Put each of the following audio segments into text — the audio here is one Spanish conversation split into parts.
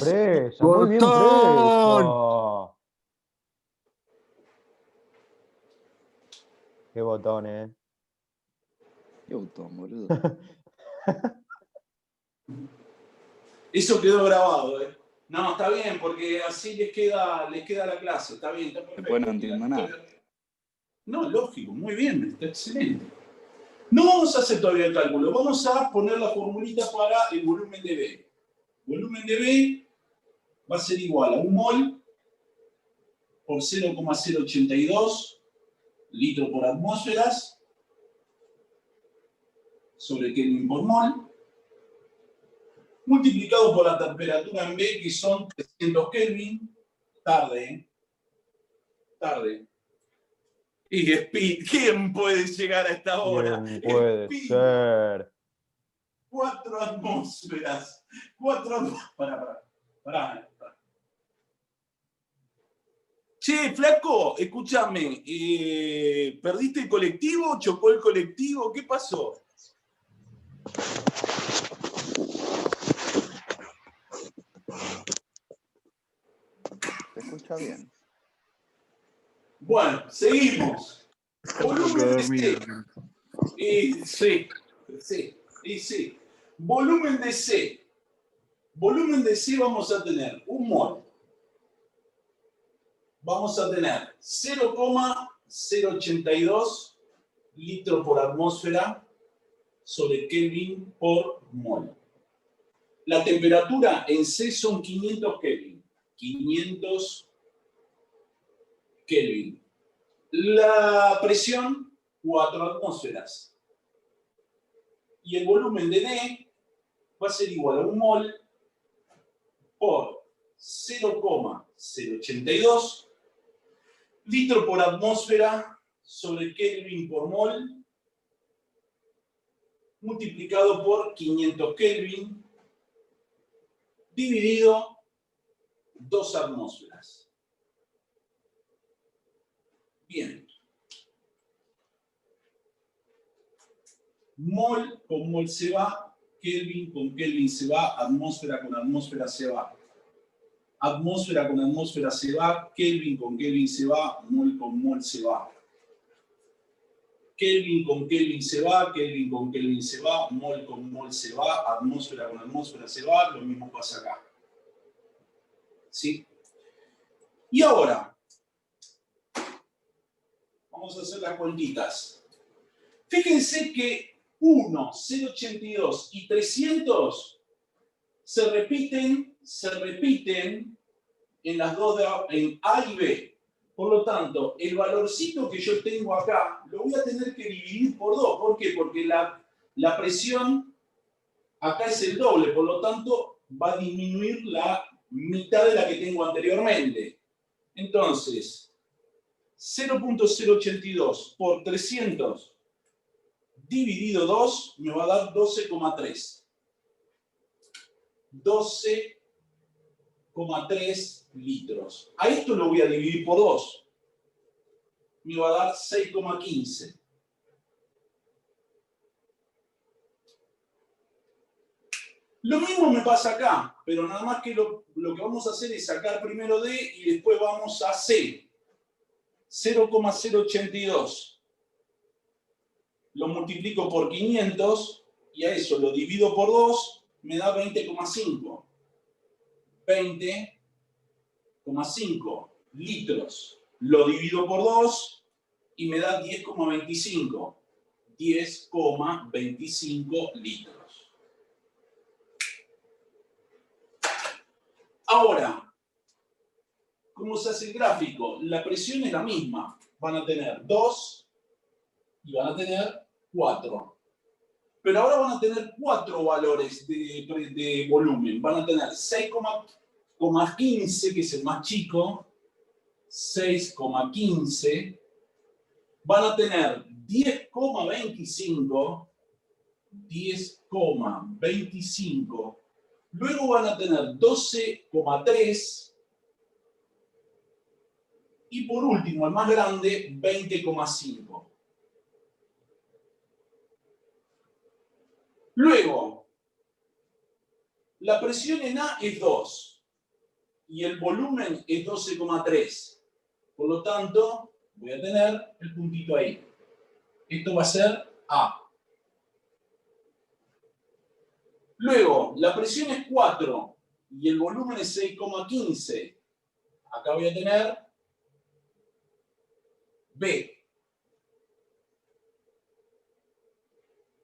presa, muy bien ¡Botón! presa. Qué botón, ¿Qué botón, boludo? Eso quedó grabado, No, está bien, porque así les queda la clase. Está bien, está perfecto. Después no entiendo nada. No, lógico, muy bien, está excelente. No vamos a hacer todavía el cálculo, vamos a poner la formulita para el volumen de B. Volumen de B va a ser igual a 1 mol por 0,082 litros por atmósferas sobre Kelvin por mol, multiplicado por la temperatura en B, que son 300 Kelvin, tarde. Y Speed, ¿quién puede llegar a esta hora? ¿Quién puede Speed. ser? 4 atmósferas. 4 atmósferas. Pará. Che, flaco, escúchame. ¿Perdiste el colectivo? ¿Chocó el colectivo? ¿Qué pasó? Se escucha bien. Bueno, seguimos. Volumen de C. Sí. Volumen de C. Volumen de C vamos a tener 1 mol. Vamos a tener 0,082 litros por atmósfera sobre Kelvin por mol. La temperatura en C son 500 Kelvin. 500 Kelvin. La presión, 4 atmósferas. Y el volumen de D va a ser igual a 1 mol por 0,082 litros por atmósfera sobre Kelvin por mol multiplicado por 500 Kelvin dividido 2 atmósferas. Bien. Mol con mol se va, Kelvin con Kelvin se va, atmósfera con atmósfera se va. Atmósfera con atmósfera se va, Kelvin con Kelvin se va, mol con mol se va. Kelvin con Kelvin se va, Kelvin con Kelvin se va, mol con mol se va, atmósfera con atmósfera se va, lo mismo pasa acá. ¿Sí? Y ahora, vamos a hacer las cuentitas. Fíjense que 1, 0,82 y 300 se repiten en las dos en A y B. Por lo tanto, el valorcito que yo tengo acá lo voy a tener que dividir por 2. ¿Por qué? Porque la presión acá es el doble, por lo tanto va a disminuir la mitad de la que tengo anteriormente. Entonces, 0,082 por 300 dividido 2 me va a dar 12,3. 12,3 litros. A esto lo voy a dividir por 2. Me va a dar 6,15. Lo mismo me pasa acá, pero nada más que lo que vamos a hacer es sacar primero D y después vamos a C. 0,082. Lo multiplico por 500 y a eso lo divido por 2, me da 20,5. 20,5 litros. Lo divido por 2 y me da 10,25. 10,25 litros. Ahora, ¿cómo se hace el gráfico? La presión es la misma. Van a tener 2 y van a tener 4. Pero ahora van a tener 4 valores de volumen. Van a tener 6,15, que es el más chico. 6,15. Van a tener 10,25. 10,25. Luego van a tener 12,3. Y por último, el más grande, 20,5. Luego, la presión en A es 2. y el volumen es 12,3. Por lo tanto, voy a tener el puntito ahí. Esto va a ser A. Luego, la presión es 4 y el volumen es 6,15. Acá voy a tener B.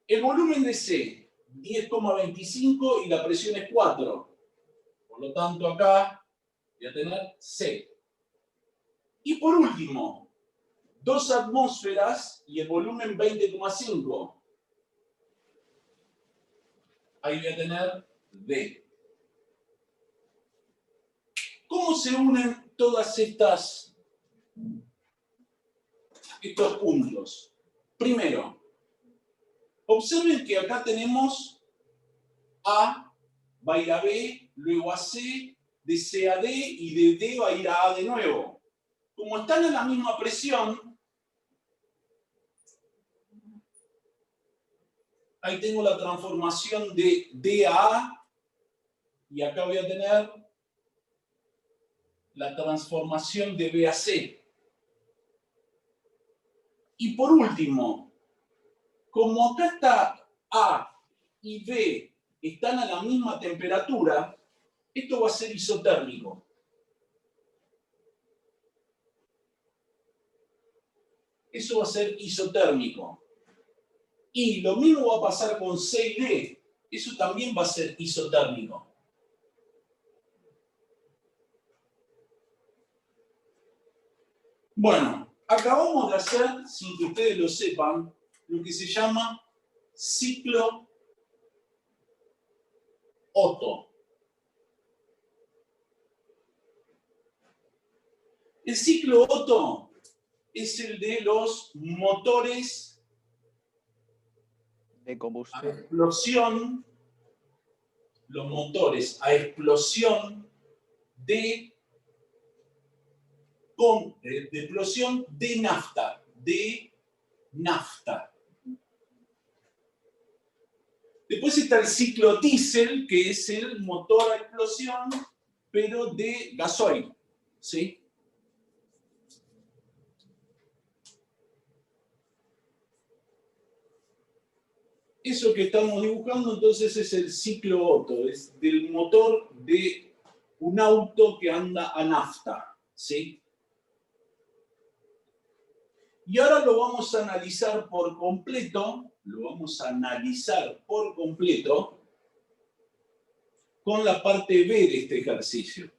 El volumen de C, 10,25 y la presión es 4. Por lo tanto, acá voy a tener C. Y por último, 2 atmósferas y el volumen 20,5. Ahí voy a tener D. ¿Cómo se unen todas estos puntos? Primero, observen que acá tenemos A, va a ir a B, luego a C, de C a D y de D va a ir a A de nuevo. Como están a la misma presión, ahí tengo la transformación de D a A y acá voy a tener la transformación de B a C. Y por último, como acá está A y B están a la misma temperatura, esto va a ser isotérmico. Eso va a ser isotérmico. Y lo mismo va a pasar con C y D. Eso también va a ser isotérmico. Bueno, acabamos de hacer, sin que ustedes lo sepan, lo que se llama ciclo Otto. El ciclo Otto es el de los motores De a combustión. explosión, los motores a explosión de explosión de nafta, Después está el ciclo diésel, que es el motor a explosión, pero de gasoil, ¿sí? Eso que estamos dibujando entonces es el ciclo Otto, es del motor de un auto que anda a nafta, ¿sí? Y ahora lo vamos a analizar por completo, con la parte B de este ejercicio.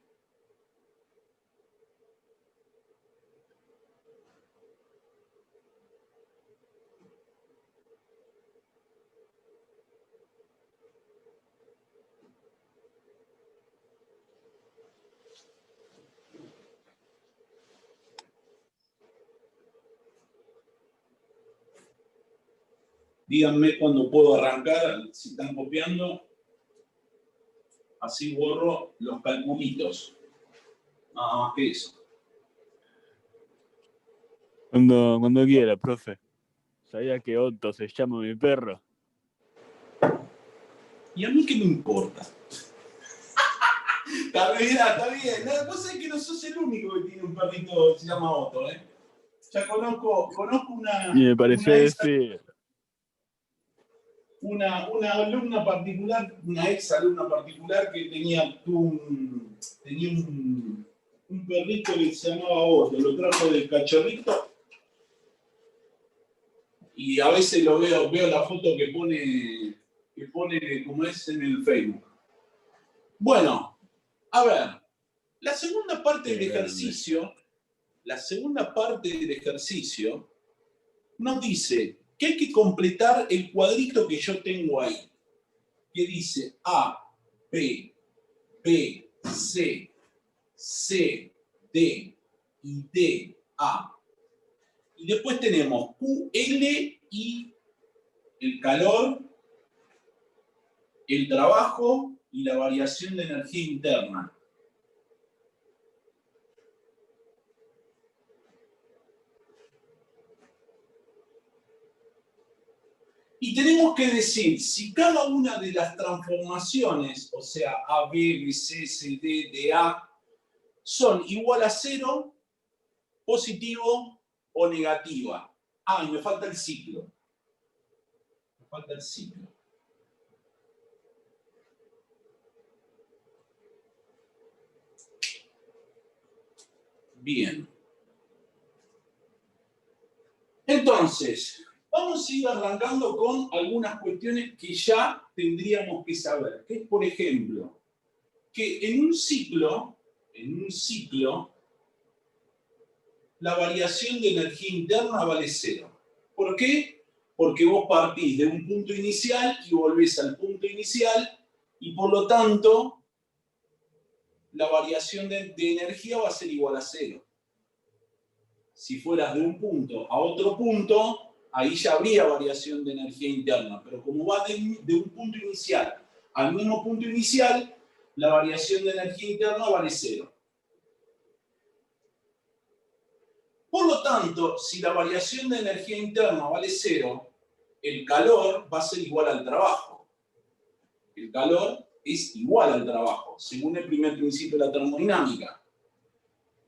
Díganme cuando puedo arrancar, si están copiando, así borro los calculitos. Nada más que eso. Cuando quiera, profe. ¿Sabía que Otto se llama mi perro? ¿Y a mí qué me importa? Está bien. No, vos sabés que no sos el único que tiene un perrito que se llama Otto, ¿eh? Ya conozco una... Y me pareció decir... Una alumna particular, una ex alumna particular que tenía un perrito que se llamaba Otto, lo trajo del cachorrito y a veces lo veo la foto que pone como es en el Facebook. Bueno, a ver, la segunda parte del ejercicio nos dice que hay que completar el cuadrito que yo tengo ahí, que dice A, B, B, C, C, D y D, A. Y después tenemos Q, L y el calor, el trabajo y la variación de energía interna. Y tenemos que decir si cada una de las transformaciones, o sea, A, B, B, C, C, D, D, A, son igual a 0, positivo o negativa. Ah, y me falta el ciclo. Me falta el ciclo. Bien. Entonces, vamos a ir arrancando con algunas cuestiones que ya tendríamos que saber. Que es, por ejemplo, que en un ciclo, la variación de energía interna vale 0. ¿Por qué? Porque vos partís de un punto inicial y volvés al punto inicial y por lo tanto la variación de energía va a ser igual a 0. Si fueras de un punto a otro punto, ahí ya habría variación de energía interna, pero como va de un punto inicial al mismo punto inicial, la variación de energía interna vale 0. Por lo tanto, si la variación de energía interna vale 0, el calor va a ser igual al trabajo. El calor es igual al trabajo, según el primer principio de la termodinámica.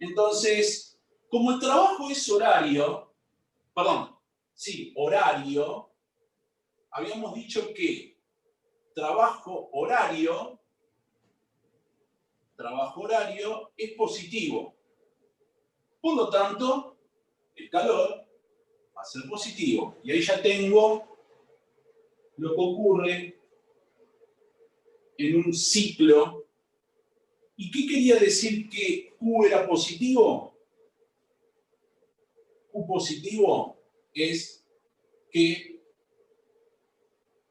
Entonces, como el trabajo es horario, habíamos dicho que trabajo horario es positivo. Por lo tanto, el calor va a ser positivo. Y ahí ya tengo lo que ocurre en un ciclo. ¿Y qué quería decir que Q era positivo? Q positivo es que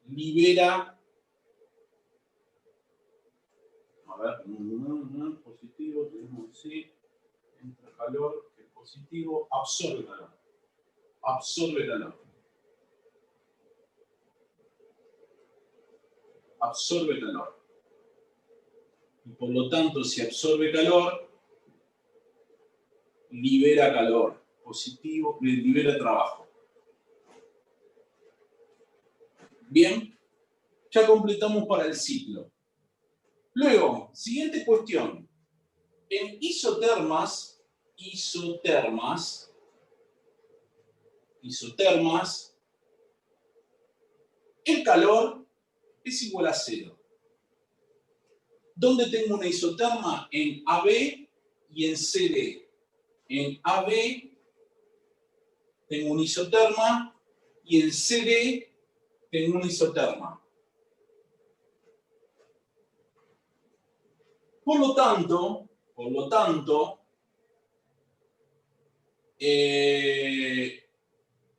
libera, positivo, tenemos así, entra calor, que es positivo, absorbe calor. Absorbe calor. Absorbe calor. Y por lo tanto, si absorbe calor, libera calor. Positivo, libera trabajo. Bien, ya completamos para el ciclo. Luego, siguiente cuestión. En isotermas, el calor es igual a 0. ¿Dónde tengo una isoterma? En AB y en CD. En AB tengo una isoterma y en CD tengo una isoterma. Por lo tanto,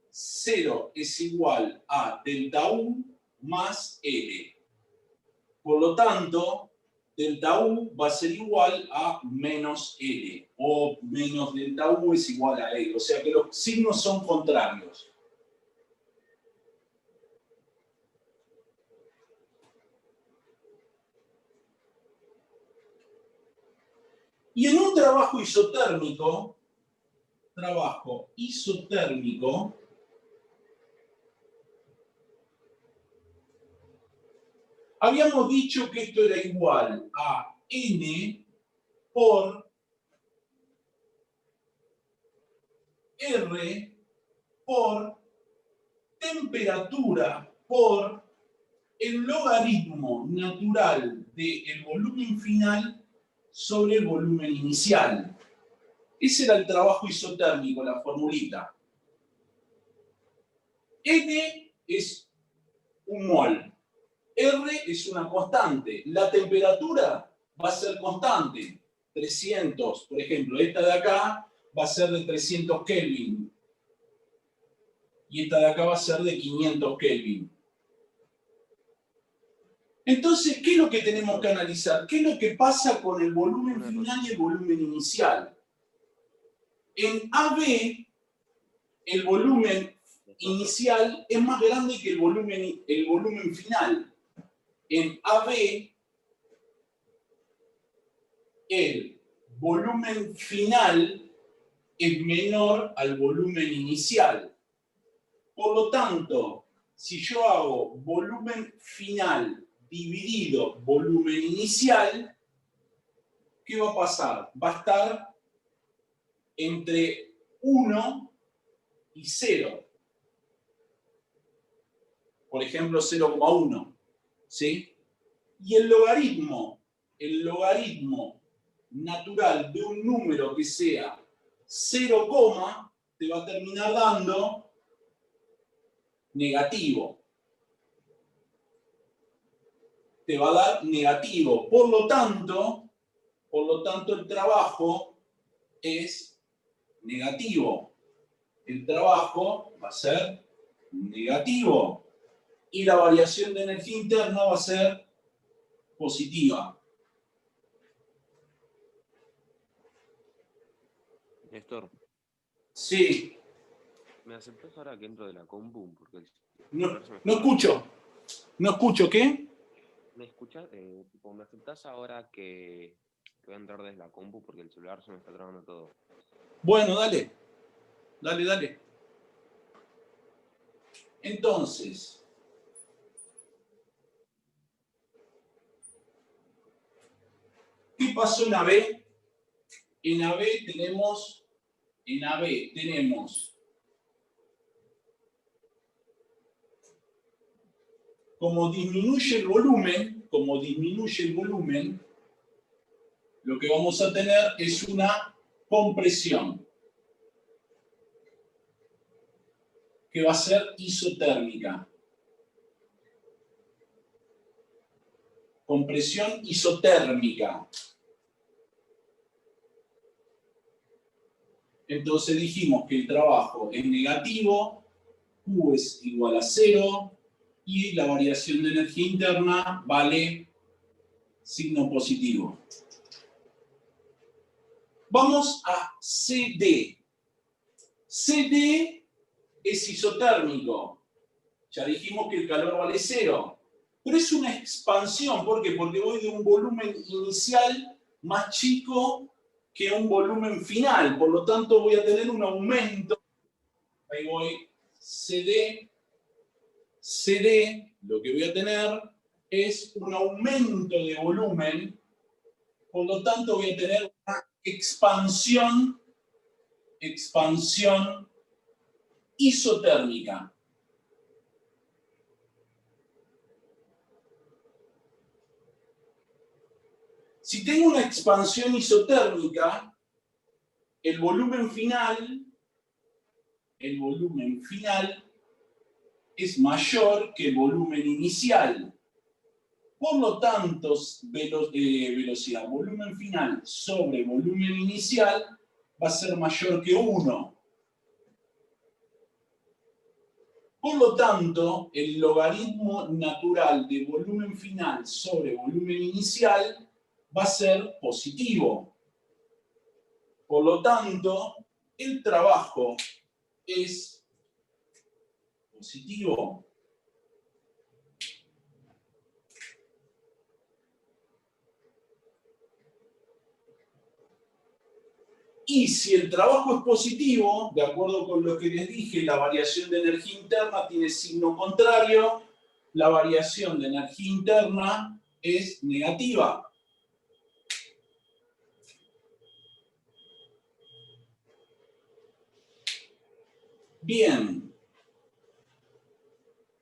0 es igual a delta U más L. Por lo tanto, delta U va a ser igual a menos L, o menos delta U es igual a L. O sea que los signos son contrarios. Y en un trabajo isotérmico, habíamos dicho que esto era igual a N por R por temperatura por el logaritmo natural del volumen final sobre el volumen inicial. Ese era el trabajo isotérmico, la formulita. N es un mol. R es una constante. La temperatura va a ser constante. 300, por ejemplo, esta de acá va a ser de 300 Kelvin. Y esta de acá va a ser de 500 Kelvin. Entonces, ¿qué es lo que tenemos que analizar? ¿Qué es lo que pasa con el volumen final y el volumen inicial? En AB, el volumen inicial es más grande que el volumen final. En AB, el volumen final es menor al volumen inicial. Por lo tanto, si yo hago volumen final dividido volumen inicial, ¿qué va a pasar? Va a estar entre 1 y 0. Por ejemplo, 0,1. ¿Sí? Y el logaritmo natural de un número que sea 0, te va a terminar dando negativo. Te va a dar negativo. Por lo tanto, el trabajo es negativo. El trabajo va a ser negativo. Y la variación de energía interna va a ser positiva. Néstor, Sí. ¿me aceptás ahora que entro de la compu? Porque No escucho. ¿No escucho qué? ¿Me escuchás? Tipo, ¿me aceptás ahora que voy a entrar desde la compu porque el celular se me está trabando todo? Bueno, dale. Dale. Entonces, ¿qué pasó en AB? En AB tenemos como disminuye el volumen, lo que vamos a tener es una compresión que va a ser isotérmica. Compresión isotérmica. Entonces dijimos que el trabajo es negativo, Q es igual a 0 y la variación de energía interna vale signo positivo. Vamos a CD. CD es isotérmico. Ya dijimos que el calor vale 0. Pero es una expansión. ¿Por qué? Porque voy de un volumen inicial más chico que un volumen final. Por lo tanto, voy a tener un aumento. Ahí voy. CD, lo que voy a tener es un aumento de volumen. Por lo tanto, voy a tener una expansión isotérmica. Si tengo una expansión isotérmica, el volumen final es mayor que el volumen inicial. Por lo tanto, velocidad, volumen final sobre volumen inicial va a ser mayor que 1. Por lo tanto, el logaritmo natural de volumen final sobre volumen inicial va a ser positivo. Por lo tanto, el trabajo es positivo. Y si el trabajo es positivo, de acuerdo con lo que les dije, la variación de energía interna tiene signo contrario, la variación de energía interna es negativa. Bien.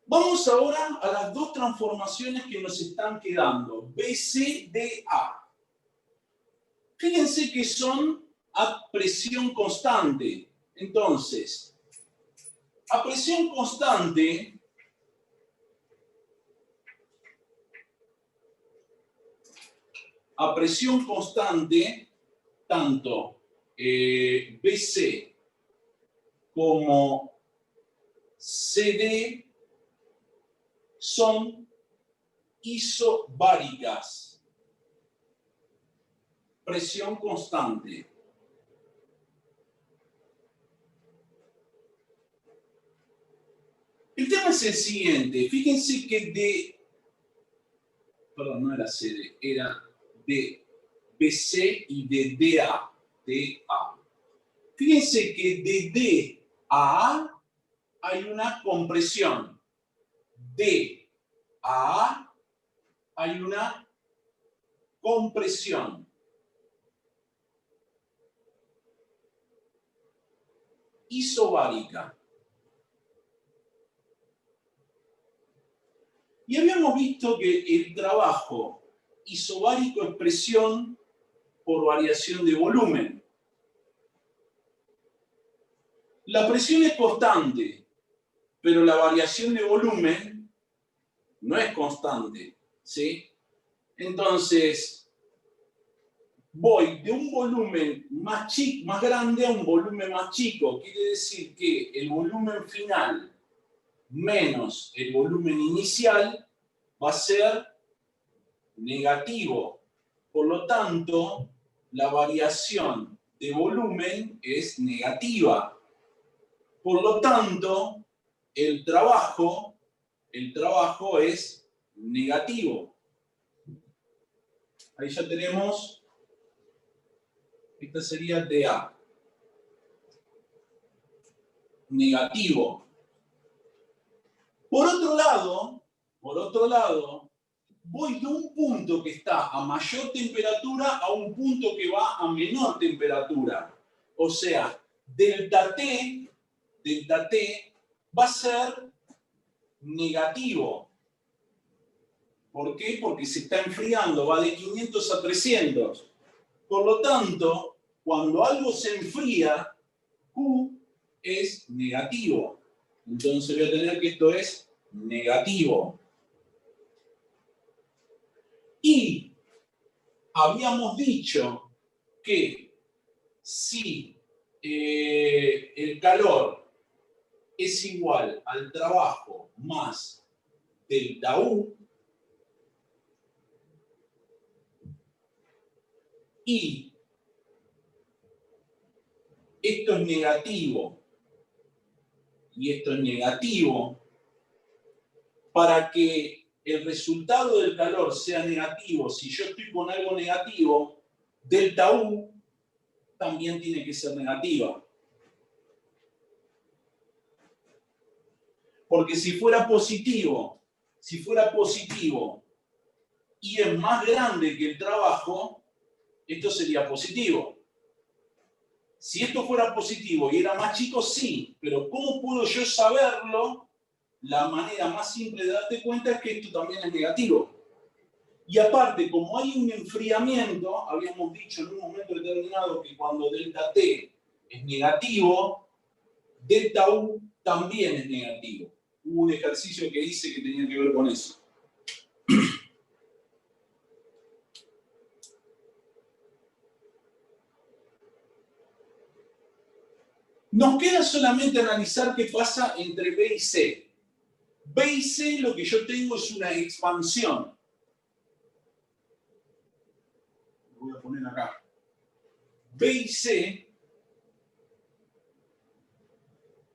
Vamos ahora a las dos transformaciones que nos están quedando, BCDA. Fíjense que son a presión constante. Entonces, a presión constante, tanto BC como CD son isobáricas. Presión constante. El tema es el siguiente. Fíjense que perdón, no era CD, era de BC y de DA. Fíjense que de D a A hay una compresión. De a A hay una compresión. isobárica. Y habíamos visto que el trabajo isobárico es presión por variación de volumen. La presión es constante, pero la variación de volumen no es constante, ¿sí? Entonces, voy de un volumen más grande a un volumen más chico. Quiere decir que el volumen final menos el volumen inicial va a ser negativo. Por lo tanto, la variación de volumen es negativa. Por lo tanto, el trabajo es negativo. Ahí ya tenemos, esta sería dA. Negativo. Por otro lado, voy de un punto que está a mayor temperatura a un punto que va a menor temperatura. O sea, delta T va a ser negativo. ¿Por qué? Porque se está enfriando, va de 500 a 300. Por lo tanto, cuando algo se enfría, Q es negativo. Entonces voy a tener que esto es negativo. Y habíamos dicho que si el calor es igual al trabajo más delta U, y esto es negativo, y esto es negativo, para que el resultado del calor sea negativo, si yo estoy con algo negativo, delta U también tiene que ser negativa. Porque si fuera positivo y es más grande que el trabajo, esto sería positivo. Si esto fuera positivo y era más chico, sí, pero ¿cómo puedo yo saberlo? La manera más simple de darte cuenta es que esto también es negativo. Y aparte, como hay un enfriamiento, habíamos dicho en un momento determinado que cuando delta T es negativo, delta U también es negativo. Hubo un ejercicio que hice que tenía que ver con eso. Nos queda solamente analizar qué pasa entre B y C. B y C lo que yo tengo es una expansión. Lo voy a poner acá. B y C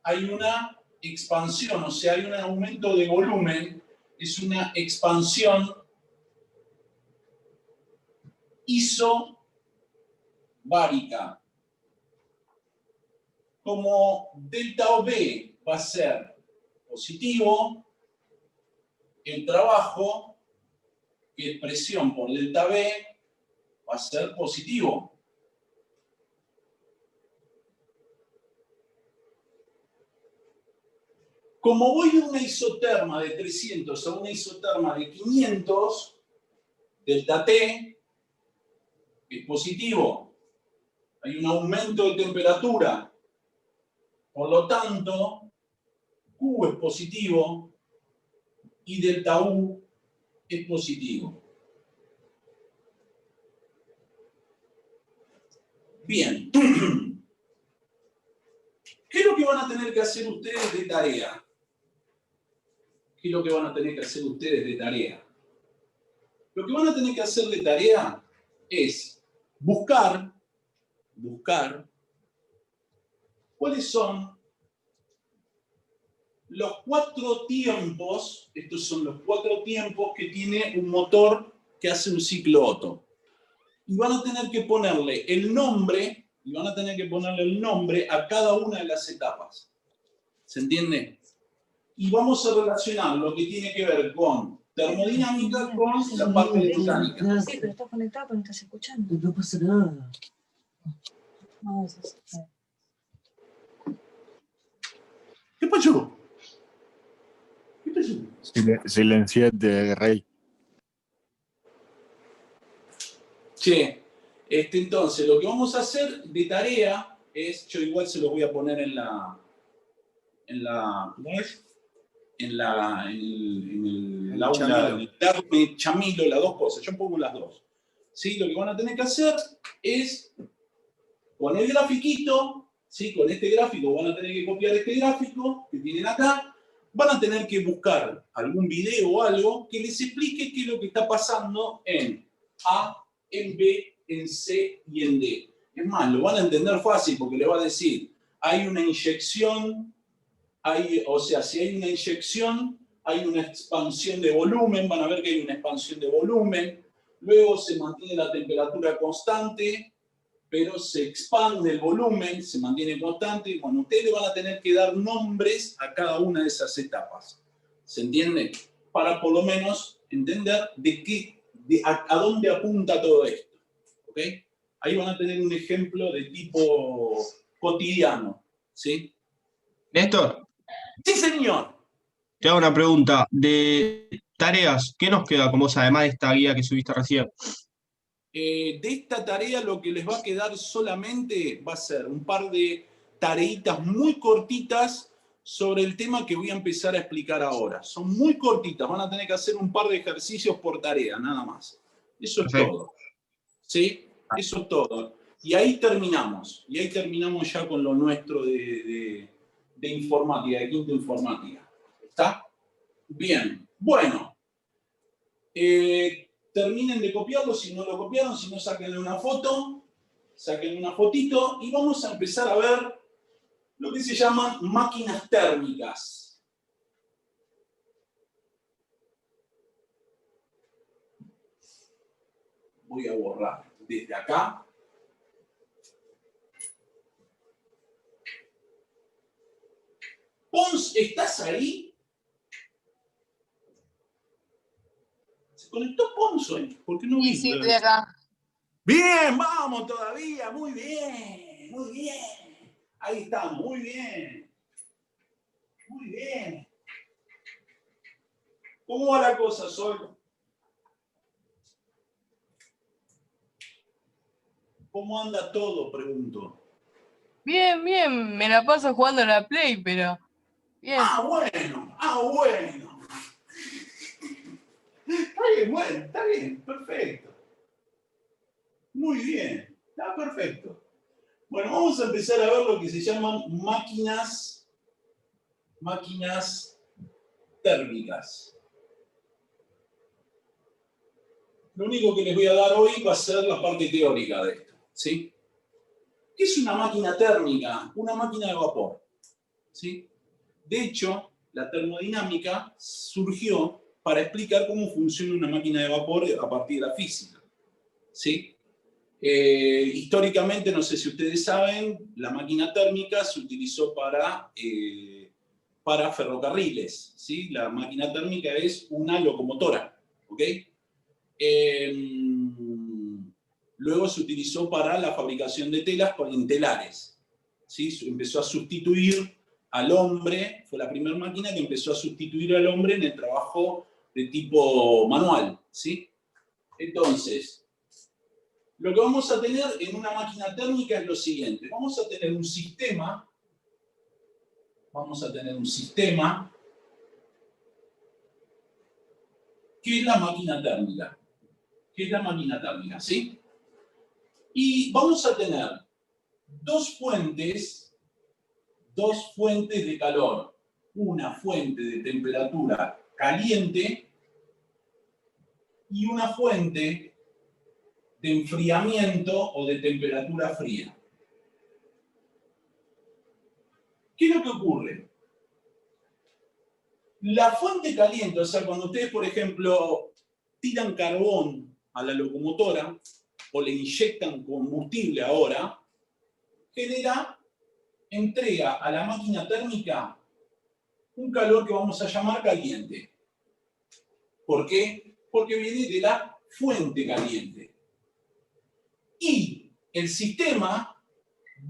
hay una expansión, o sea, hay un aumento de volumen, es una expansión isobárica. Como delta OB va a ser positivo, el trabajo, que es presión por delta B, va a ser positivo. Como voy de una isoterma de 300 a una isoterma de 500, delta T es positivo. Hay un aumento de temperatura. Por lo tanto, Q es positivo y delta U es positivo. Bien. ¿Qué es lo que van a tener que hacer ustedes de tarea? ¿Qué es lo que van a tener que hacer ustedes de tarea? Lo que van a tener que hacer de tarea es buscar cuáles son los 4 tiempos, estos son los 4 tiempos que tiene un motor que hace un ciclo Otto. Y van a tener que ponerle el nombre, a cada una de las etapas. ¿Se entiende? Y vamos a relacionar lo que tiene que ver con termodinámica con la parte de mecánica. Sí, pero estás conectado, pero no estás escuchando. No pasa nada. Vamos a hacer. ¿Qué pasó? ¿Qué pasó? Silenciate, Rey. Che, entonces lo que vamos a hacer de tarea es, yo igual se los voy a poner en ¿cómo es? En el aula, en el darme chamilo, las dos cosas, yo pongo las dos. ¿Sí? Lo que van a tener que hacer es, con el grafiquito, ¿sí? Con este gráfico van a tener que copiar este gráfico que tienen acá, van a tener que buscar algún video o algo que les explique qué es lo que está pasando en A, en B, en C y en D. Es más, lo van a entender fácil porque les va a decir, hay una inyección, o sea, si hay una inyección, hay una expansión de volumen, van a ver que hay una expansión de volumen, luego se mantiene la temperatura constante, pero se expande el volumen, se mantiene constante, y bueno, ustedes le van a tener que dar nombres a cada una de esas etapas. ¿Se entiende? Para por lo menos entender a dónde apunta todo esto. ¿Ok? Ahí van a tener un ejemplo de tipo cotidiano. ¿Sí? Néstor, ¡Sí, señor! te hago una pregunta. De tareas, ¿qué nos queda con vos, además de esta guía que subiste recién? De esta tarea lo que les va a quedar solamente va a ser un par de tareitas muy cortitas sobre el tema que voy a empezar a explicar ahora. Son muy cortitas, van a tener que hacer un par de ejercicios por tarea, nada más. Eso es todo. ¿Sí? Eso es todo. Y ahí terminamos. Y ahí terminamos ya con lo nuestro de informática, de quinto informática. ¿Está? Bien. Bueno. Terminen de copiarlo, si no lo copiaron, si no, sáquenle una foto, saquen una fotito y vamos a empezar a ver lo que se llaman máquinas térmicas. Voy a borrar desde acá. Pons, ¿estás ahí? ¿Se conectó Ponzo? ¿Por qué no vi? Sí, estoy acá. Bien, vamos todavía, muy bien, muy bien. Ahí estamos, muy bien. Muy bien. ¿Cómo va la cosa, Sol? ¿Cómo anda todo? Pregunto. Bien, bien, me la paso jugando en la Play, pero bien. Ah, bueno, Está bien, perfecto. Muy bien, está perfecto. Bueno, vamos a empezar a ver lo que se llaman máquinas térmicas. Lo único que les voy a dar hoy va a ser la parte teórica de esto, ¿sí? ¿Qué es una máquina térmica? Una máquina de vapor, ¿sí? De hecho, la termodinámica surgió para explicar cómo funciona una máquina de vapor a partir de la física, ¿sí? Históricamente, no sé si ustedes saben, la máquina térmica se utilizó para ferrocarriles, ¿sí? La máquina térmica es una locomotora, ¿ok? Luego se utilizó para la fabricación de telas en telares, ¿sí? Empezó a sustituir al hombre, fue la primera máquina que empezó a sustituir al hombre en el trabajo de tipo manual, ¿sí? Entonces, lo que vamos a tener en una máquina térmica es lo siguiente. Vamos a tener un sistema, que es la máquina térmica. ¿Sí? Y vamos a tener dos fuentes de calor. Una fuente de temperatura caliente y una fuente de enfriamiento o de temperatura fría. ¿Qué es lo que ocurre? La fuente caliente, o sea, cuando ustedes, por ejemplo, tiran carbón a la locomotora o le inyectan combustible ahora, entrega a la máquina térmica un calor que vamos a llamar caliente. ¿Por qué? Porque viene de la fuente caliente. Y el sistema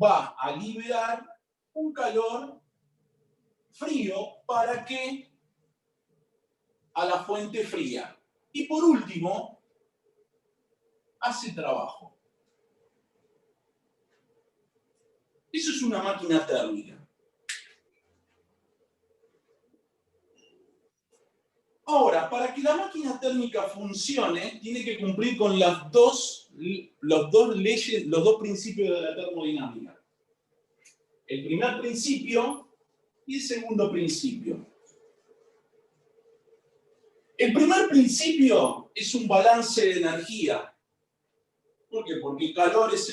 va a liberar un calor frío, ¿para qué? A la fuente fría. Y por último, hace trabajo. Eso es una máquina térmica. Ahora, para que la máquina térmica funcione, tiene que cumplir con los dos principios de la termodinámica. El primer principio y el segundo principio. El primer principio es un balance de energía. ¿Por qué? Porque el calor es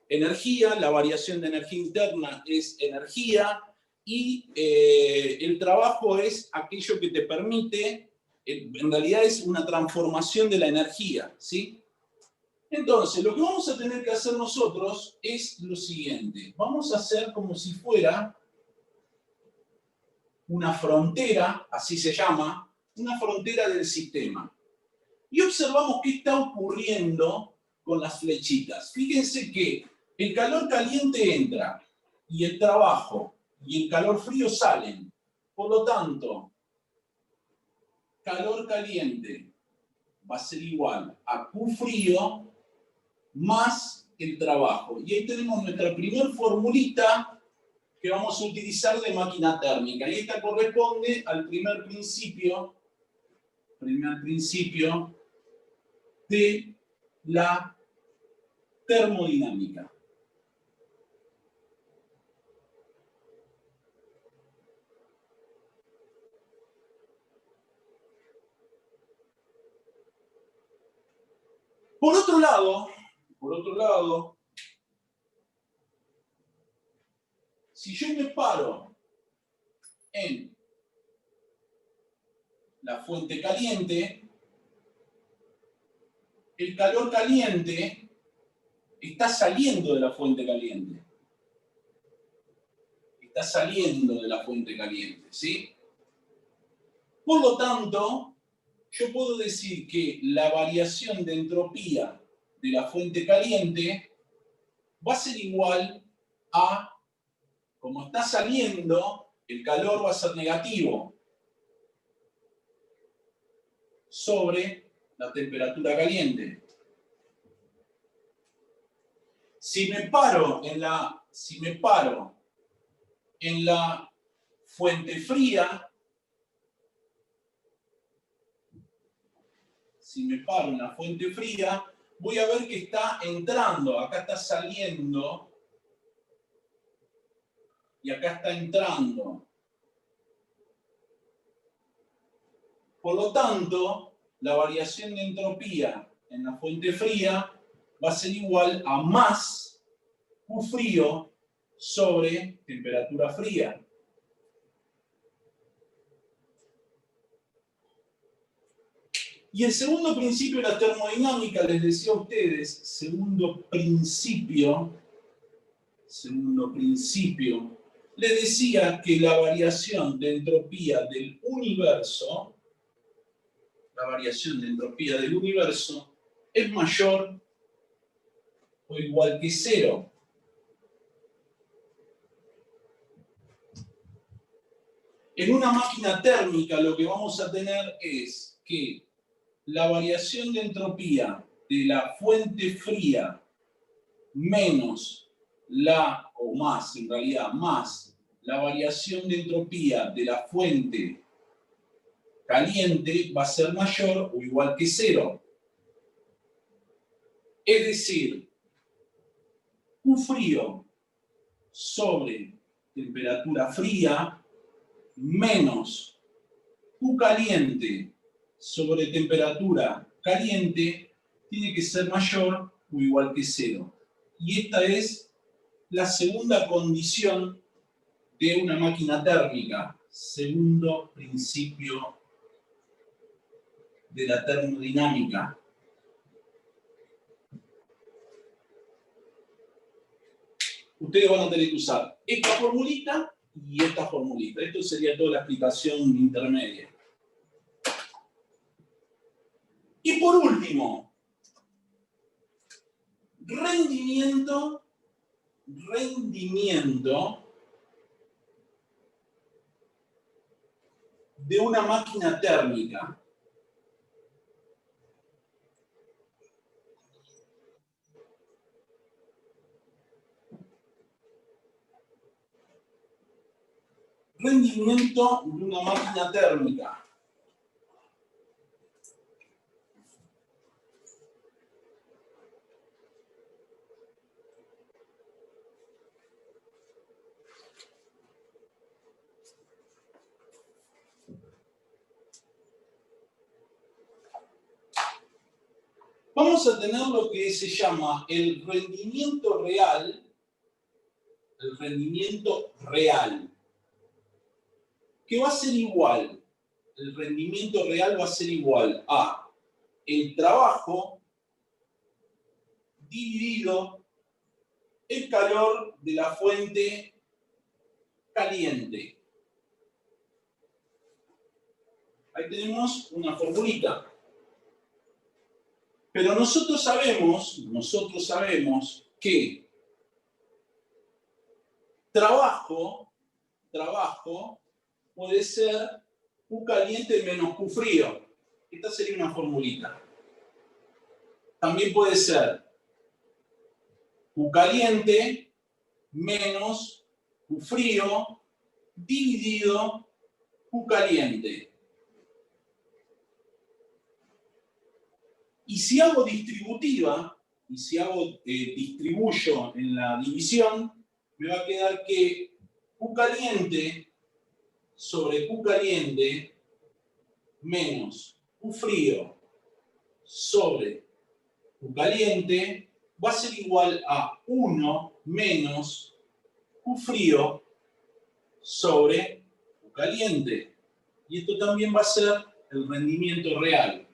energía, la variación de energía interna es energía, y el trabajo es aquello que te permite, en realidad es una transformación de la energía, ¿sí? Entonces, lo que vamos a tener que hacer nosotros es lo siguiente. Vamos a hacer como si fuera una frontera, así se llama, una frontera del sistema. Y observamos qué está ocurriendo con las flechitas. Fíjense que el calor caliente entra y el trabajo y el calor frío salen. Por lo tanto, calor caliente va a ser igual a Q frío más el trabajo. Y ahí tenemos nuestra primer formulita que vamos a utilizar de máquina térmica. Y esta corresponde al primer principio de la termodinámica. Por otro lado, si yo me paro en la fuente caliente, el calor caliente está saliendo de la fuente caliente. Está saliendo de la fuente caliente, ¿sí? Por lo tanto, yo puedo decir que la variación de entropía de la fuente caliente va a ser igual a, como está saliendo, el calor va a ser negativo sobre la temperatura caliente. Si me paro en la fuente fría, voy a ver que está entrando, acá está saliendo y acá está entrando. Por lo tanto, la variación de entropía en la fuente fría va a ser igual a más Q frío sobre temperatura fría. Y el segundo principio de la termodinámica, les decía a ustedes, segundo principio, les decía que la variación de entropía del universo, es mayor o igual que 0. En una máquina térmica lo que vamos a tener es que la variación de entropía de la fuente fría menos más la variación de entropía de la fuente caliente va a ser mayor o igual que 0. Es decir, Q frío sobre temperatura fría menos Q caliente sobre temperatura caliente tiene que ser mayor o igual que 0. Y esta es la segunda condición de una máquina térmica, segundo principio de la termodinámica. Ustedes van a tener que usar esta formulita y esta formulita. Esto sería toda la explicación intermedia. Y por último, rendimiento de una máquina térmica. Rendimiento de una máquina térmica. Vamos a tener lo que se llama el rendimiento real. El rendimiento real. Que va a ser igual, el rendimiento real va a ser igual a el trabajo dividido el calor de la fuente caliente. Ahí tenemos una formulita. Pero nosotros sabemos que trabajo puede ser Q caliente menos Q frío. Esta sería una formulita. También puede ser Q caliente menos Q frío dividido Q caliente. Y si hago distributiva, y si distribuyo en la división, me va a quedar que Q caliente sobre Q caliente menos Q frío sobre Q caliente va a ser igual a 1 menos Q frío sobre Q caliente. Y esto también va a ser el rendimiento real.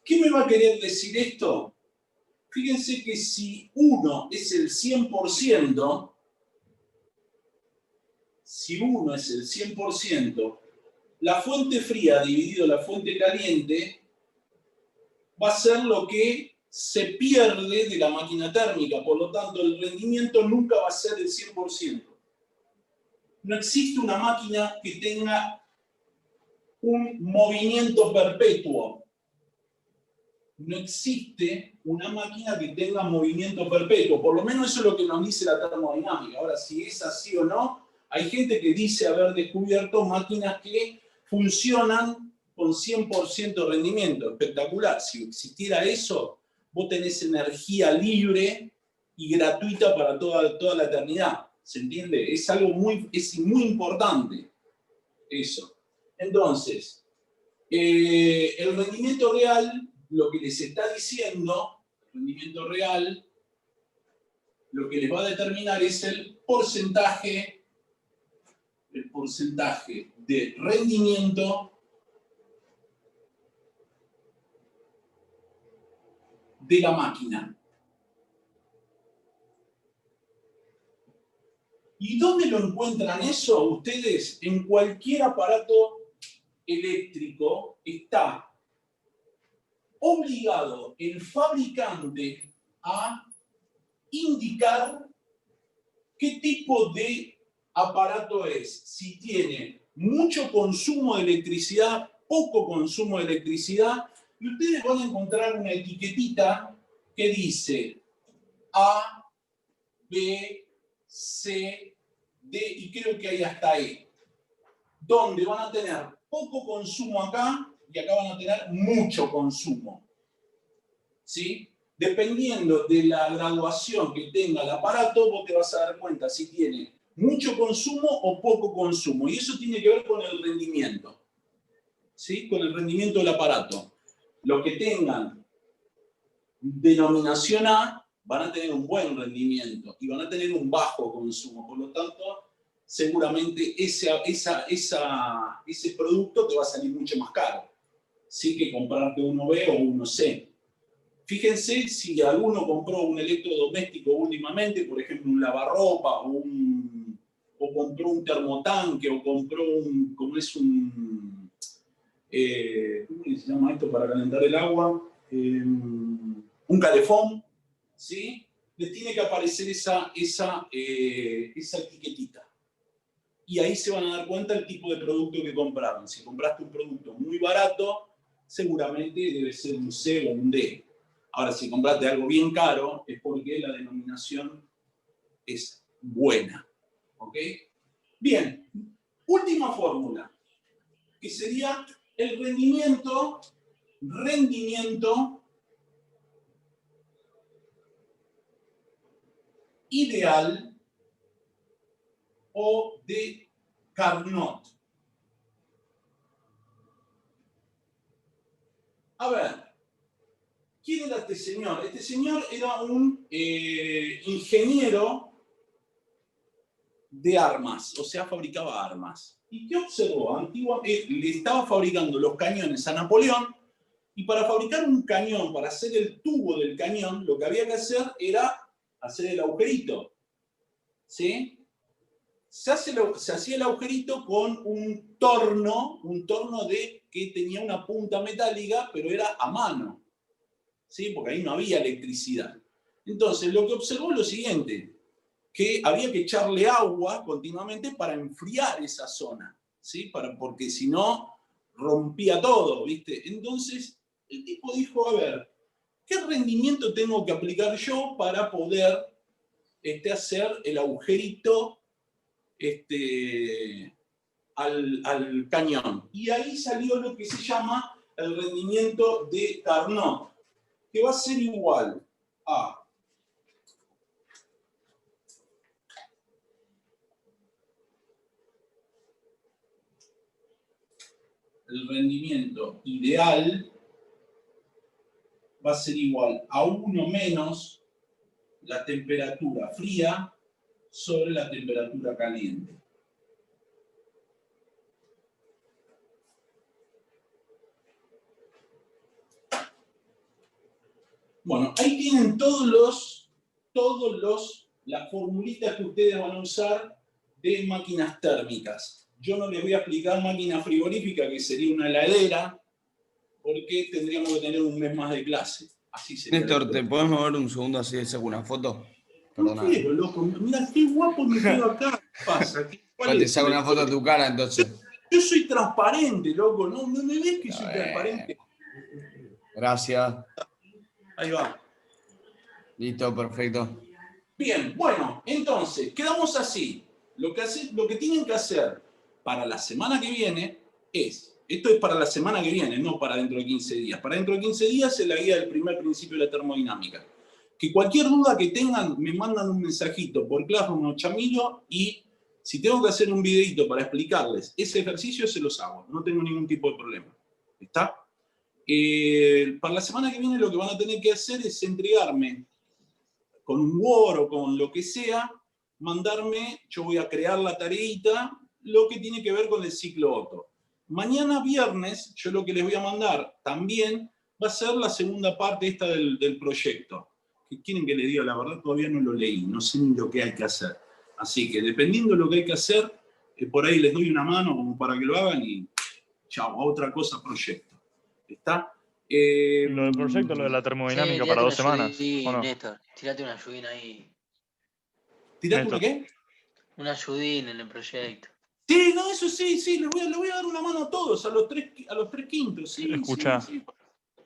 ¿Qué me va a querer decir esto? Fíjense que si 1 es el 100%, la fuente fría dividido la fuente caliente va a ser lo que se pierde de la máquina térmica. Por lo tanto, el rendimiento nunca va a ser el 100%. No existe una máquina que tenga un movimiento perpetuo. No existe una máquina que tenga movimiento perpetuo. Por lo menos eso es lo que nos dice la termodinámica. Ahora, si es así o no, hay gente que dice haber descubierto máquinas que funcionan con 100% rendimiento. Espectacular. Si existiera eso, vos tenés energía libre y gratuita para toda la eternidad. ¿Se entiende? Es algo muy importante eso. Entonces, el rendimiento real, lo que les está diciendo, el rendimiento real, lo que les va a determinar es el porcentaje de rendimiento de la máquina. ¿Y dónde lo encuentran eso? Ustedes, en cualquier aparato eléctrico está obligado el fabricante a indicar qué tipo de aparato es. Si tiene mucho consumo de electricidad, poco consumo de electricidad, y ustedes van a encontrar una etiquetita que dice A, B, C, D, y creo que hay hasta E, donde van a tener poco consumo acá, y acá van a tener mucho consumo. ¿Sí? Dependiendo de la graduación que tenga el aparato, vos te vas a dar cuenta si tiene mucho consumo o poco consumo. Y eso tiene que ver con el rendimiento. ¿Sí? Con el rendimiento del aparato. Los que tengan denominación A van a tener un buen rendimiento y van a tener un bajo consumo. Por lo tanto, seguramente ese producto te va a salir mucho más caro. ¿Sí? Que comprarte uno B o uno C. Fíjense si alguno compró un electrodoméstico últimamente, por ejemplo un lavarropa o compró un termotanque o compró ¿cómo se llama esto para calentar el agua? Un calefón, ¿sí? les tiene que aparecer esa etiquetita. Y ahí se van a dar cuenta del tipo de producto que compraron. Si compraste un producto muy barato, seguramente debe ser un C o un D. Ahora, si compraste algo bien caro, es porque la denominación es buena. ¿Ok? Bien, última fórmula, que sería el rendimiento ideal o de Carnot. A ver, ¿quién era este señor? Este señor era un ingeniero de armas, o sea, fabricaba armas. ¿Y qué observó? Antiguamente le estaba fabricando los cañones a Napoleón, y para fabricar un cañón, para hacer el tubo del cañón, lo que había que hacer era hacer el agujerito. ¿Sí? Se hacía el agujerito con un torno que tenía una punta metálica, pero era a mano. ¿Sí? Porque ahí no había electricidad. Entonces, lo que observó es lo siguiente, que había que echarle agua continuamente para enfriar esa zona, ¿sí? Porque si no, rompía todo, ¿viste? Entonces, el tipo dijo, a ver, ¿qué rendimiento tengo que aplicar yo para poder hacer el agujerito al cañón? Y ahí salió lo que se llama el rendimiento de Carnot, que va a ser igual a el rendimiento ideal va a ser igual a 1 menos la temperatura fría sobre la temperatura caliente. Bueno, ahí tienen las formulitas que ustedes van a usar de máquinas térmicas. Yo no les voy a explicar máquina frigorífica, que sería una heladera, porque tendríamos que tener un mes más de clase. Así sería. Néstor, ¿te podés mover un segundo así de saco una foto? No quiero, loco. Mira qué guapo me quedo acá. ¿Qué pasa? Te saco una foto de tu cara, entonces. Yo soy transparente, loco. ¿No me ves que soy transparente? Gracias. Ahí va. Listo, perfecto. Bien, bueno, entonces, quedamos así. Lo que tienen que hacer para la semana que viene es, esto es para la semana que viene, no para dentro de 15 días. Para dentro de 15 días es la guía del primer principio de la termodinámica. Que cualquier duda que tengan, me mandan un mensajito por Classroom o Chamilo, y si tengo que hacer un videito para explicarles ese ejercicio, se los hago. No tengo ningún tipo de problema. ¿Está? Para la semana que viene lo que van a tener que hacer es entregarme con un Word o con lo que sea, mandarme, yo voy a crear la tareita, lo que tiene que ver con el ciclo Otto. Mañana viernes, yo lo que les voy a mandar también va a ser la segunda parte esta del proyecto. ¿Quieren que les diga la verdad? Todavía no lo leí, no sé ni lo que hay que hacer. Así que dependiendo de lo que hay que hacer, por ahí les doy una mano como para que lo hagan y chao, a otra cosa proyecto. ¿Está? Lo del proyecto, lo de la termodinámica para 2 semanas. Sí, ¿o no? Néstor, tirate una ayudín ahí. ¿Tirate una qué? Una ayudín en el proyecto. Sí, no, eso sí, les voy a dar una mano a todos, a los tres quintos. Sí, Escucha.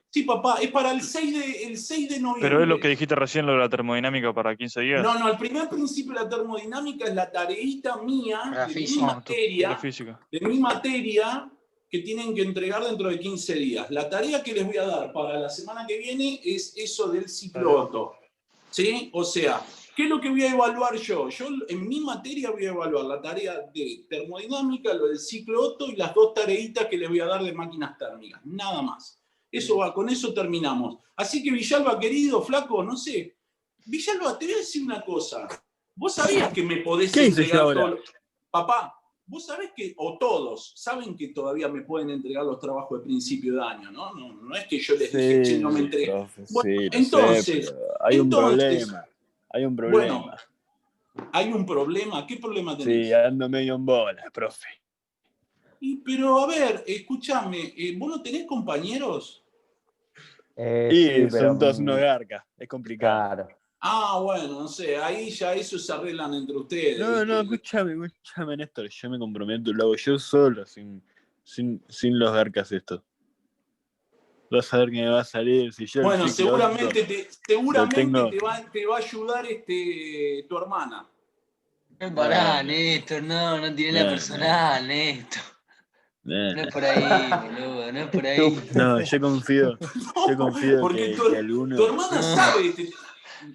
Sí, papá, es para el 6 de noviembre. Pero es lo que dijiste recién, lo de la termodinámica para 15 días. No, el primer principio de la termodinámica es la tareita mía, de mi materia, que tienen que entregar dentro de 15 días. La tarea que les voy a dar para la semana que viene es eso del ciclo Otto. ¿Sí? O sea, ¿qué es lo que voy a evaluar yo? Yo en mi materia voy a evaluar la tarea de termodinámica, lo del ciclo Otto y las 2 tareitas que les voy a dar de máquinas térmicas. Nada más. Eso va, con eso terminamos. Así que Villalba, querido, flaco, no sé. Villalba, te voy a decir una cosa. Vos sabías que me podés entregar todo. Papá, vos sabés que, o todos, saben que todavía me pueden entregar los trabajos de principio de año, ¿no? No es que yo les dije que no me entreguen. Bueno, sí, entonces, hay un problema. Bueno, ¿hay un problema? ¿Qué problema tenés? Sí, ando medio en bola, profe. Pero a ver, escúchame, ¿vos no tenés compañeros? Sí, son todos unos garcas, es complicado. Claro. Ah, bueno, no sé, ahí ya eso se arreglan entre ustedes. No, no, ¿viste? escúchame, Néstor. Yo me comprometo, lo hago yo solo, sin los garcas estos. Vas a ver que me va a salir. Si yo el Bueno, ciclo seguramente lo tengo. te va a ayudar tu hermana. Pará, Néstor, no tiré la personal, Néstor. No es por ahí, boludo, no es por ahí. No, yo confío Porque que alguno. tu hermana sabe.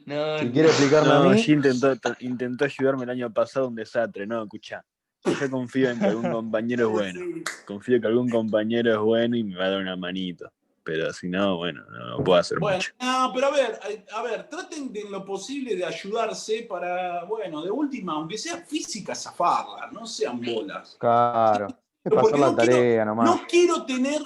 No, Si quiere explicarme a No, mí, ella intentó ayudarme el año pasado, un desastre. No, escuchá. Yo confío en que algún compañero es bueno. Confío que algún compañero es bueno y me va a dar una manito. Pero si no, bueno, no puedo hacer Bueno, mucho. no, pero a ver, traten de en lo posible de ayudarse para, bueno, de última, aunque sea física, zafarla, no sean bolas. claro. Es Porque pasar la no quiero- tarea nomás.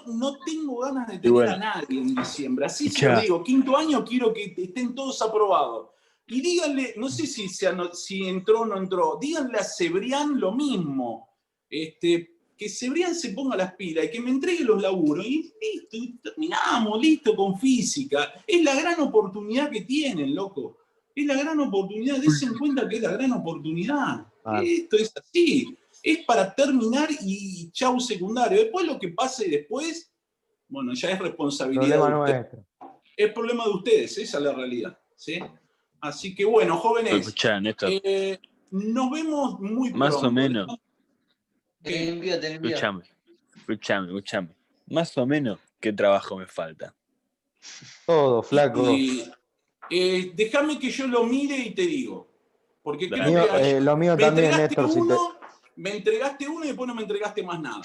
no tengo ganas de Y tener bueno. a nadie en diciembre. Así se Escuchá. lo digo, quinto año quiero que estén todos aprobados. Y díganle, no sé si entró o no entró, díganle a Cebrián lo mismo. Que Cebrián se ponga las pilas y que me entregue los laburos. Y listo, y terminamos, listo, con física. Es la gran oportunidad que tienen, loco. Es la gran oportunidad, dense en cuenta que es la gran oportunidad. Esto es así. Es para terminar y chau secundario. Después lo que pase después, bueno, ya es responsabilidad Problema de ustedes. nuestro. Es problema de ustedes, esa es la realidad. ¿Sí? Así que bueno, jóvenes, Escuchá, Néstor. nos vemos muy Más pronto. o menos. Te envío. Escuchame. Más o menos, ¿qué trabajo me falta? Todo, flaco. Déjame que yo lo mire y te digo. Porque creo Mío, que ayer lo mío me también, entregaste Néstor. me entregaste uno y después no me entregaste más nada.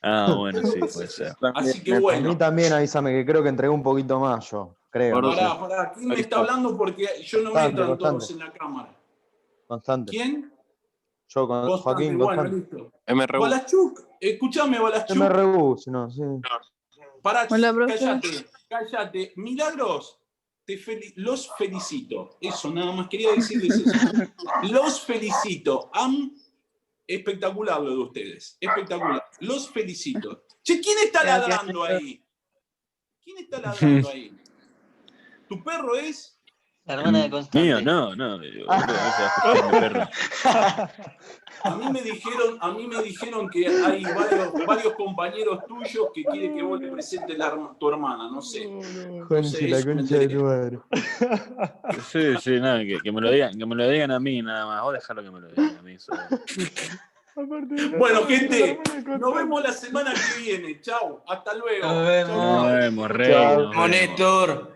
Ah, bueno, sí, puede ser. Así que A bueno. mí también avísame, que creo que entregué un poquito más yo. Creo. No sé. Pará, ¿quién me está hablando? Porque yo no me entran todos en la cámara. Constante. ¿Quién? Yo con Constante, Joaquín, bueno, Constante. listo. MRU. Balachuk, escúchame, Balachuk. MRU, si no, sí. Pará, Hola, profe. cállate. Milagros, los felicito. Eso, nada más quería decirles eso. Los felicito. Espectacular lo de ustedes. Espectacular. Los felicito. Che, ¿quién está ladrando ahí? ¿Quién está ladrando ahí? ¿Tu perro es? La hermana de Constante. Mío, no. Mi perro. A mí me dijeron que hay varios compañeros tuyos que quieren que vos le presentes tu hermana, no sé. Juanchi, la concha de tu madre. Sí, nada, que me lo digan a mí nada más. Vos dejalo que me lo digan a mí. Solo. Bueno, gente, nos vemos la semana que viene. Chau, hasta luego. Nos vemos. Chau. Nos vemos, Rey. Chao. nos vemos. Néstor.